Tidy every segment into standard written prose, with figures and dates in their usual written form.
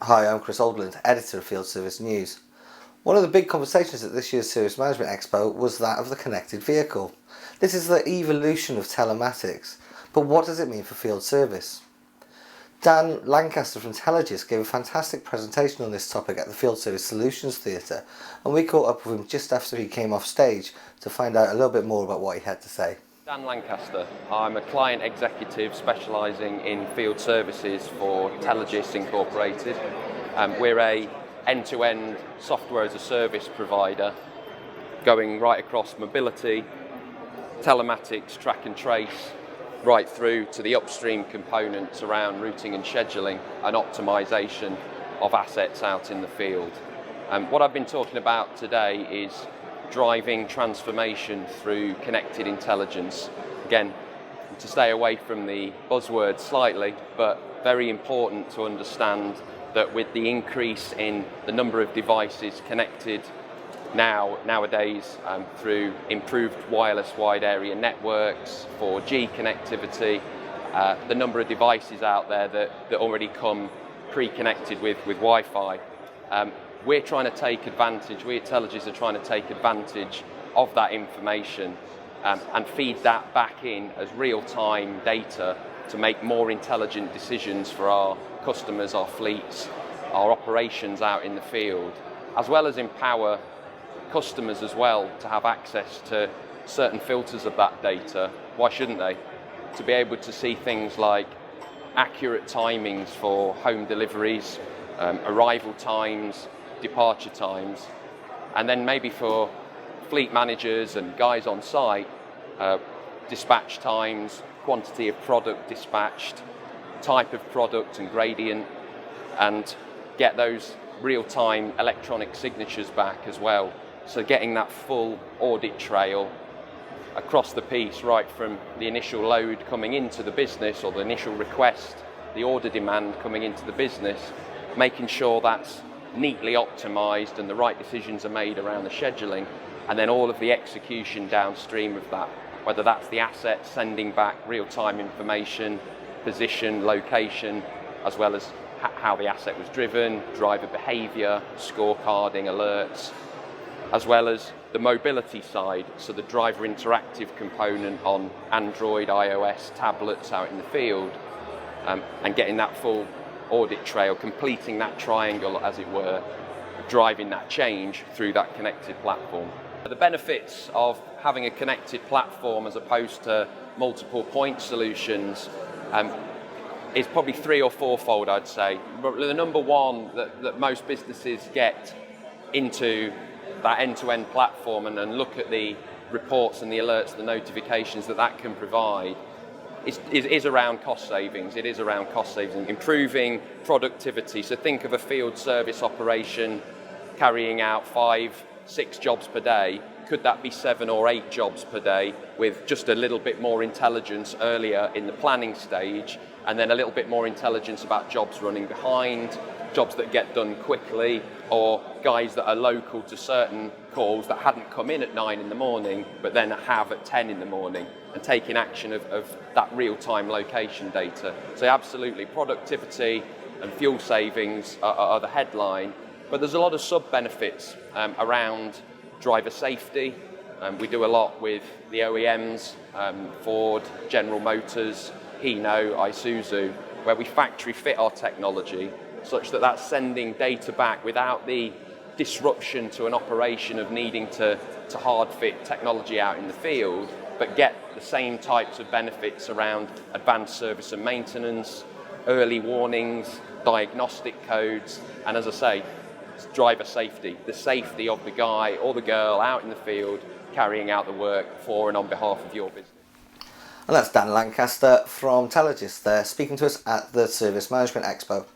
Hi, I'm Chris Oldland, editor of Field Service News. One of the big conversations at this year's Service Management Expo was that of the connected vehicle. This is the evolution of telematics, but what does it mean for field service? Dan Lancaster from Telogis gave a fantastic presentation on this topic at the Field Service Solutions Theatre, and we caught up with him just after he came off stage to find out a little bit more about what he had to say. Dan Lancaster. I'm a client executive specialising in field services for Telogis Incorporated. We're a end-to-end software as a service provider going right across mobility, telematics, track and trace, right through to the upstream components around routing and scheduling and optimisation of assets out in the field. What I've been talking about today is driving transformation through connected intelligence. Again, to stay away from the buzzwords slightly, but very important to understand that with the increase in the number of devices connected nowadays through improved wireless wide area networks, 4G connectivity, the number of devices out there that already come pre-connected with Wi-Fi, we're trying to take advantage, we at Telogis are trying to take advantage of that information and feed that back in as real-time data to make more intelligent decisions for our customers, our fleets, our operations out in the field, as well as empower customers as well to have access to certain filters of that data. Why shouldn't they? To be able to see things like accurate timings for home deliveries, arrival times, departure times, and then maybe for fleet managers and guys on site, dispatch times, quantity of product dispatched, type of product and gradient, and get those real-time electronic signatures back as well. So getting that full audit trail across the piece, right from the initial load coming into the business or the initial request, the order demand coming into the business, making sure that's neatly optimized and the right decisions are made around the scheduling, and then all of the execution downstream of that, whether that's the asset sending back real-time information, position, location, as well as how the asset was driven, driver behavior, scorecarding, alerts, as well as the mobility side, so the driver interactive component on Android, iOS, tablets out in the field, and getting that full audit trail, completing that triangle, as it were, driving that change through that connected platform. The benefits of having a connected platform as opposed to multiple point solutions is probably three or fourfold, I'd say. But the number one that most businesses get into that end-to-end platform and look at the reports and the alerts, the notifications that can provide, is around cost savings. It is around cost savings, improving productivity. So think of a field service operation carrying out 5-6 jobs per day. Could that be 7 or 8 jobs per day with just a little bit more intelligence earlier in the planning stage, and then a little bit more intelligence about jobs running behind, jobs that get done quickly, or guys that are local to certain calls that hadn't come in at 9 in the morning, but then have at 10 in the morning, and taking action of that real-time location data. So absolutely, productivity and fuel savings are the headline, but there's a lot of sub-benefits around driver safety. We do a lot with the OEMs, Ford, General Motors, Hino, Isuzu, where we factory fit our technology such that that's sending data back without the disruption to an operation of needing to hard fit technology out in the field, but get the same types of benefits around advanced service and maintenance, early warnings, diagnostic codes, and as I say, driver safety, the safety of the guy or the girl out in the field carrying out the work for and on behalf of your business. And that's Dan Lancaster from Telogis there, speaking to us at the Service Management Expo.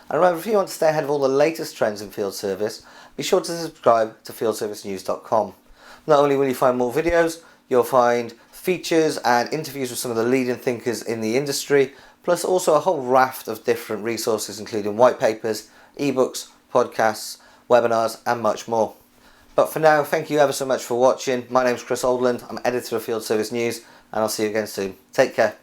And remember, if you want to stay ahead of all the latest trends in field service, be sure to subscribe to fieldservicenews.com. Not only will you find more videos, you'll find features and interviews with some of the leading thinkers in the industry, plus also a whole raft of different resources including white papers, ebooks, podcasts, webinars and much more. But for now, thank you ever so much for watching. My name's Chris Oldland, I'm editor of Field Service News, and I'll see you again soon. Take care.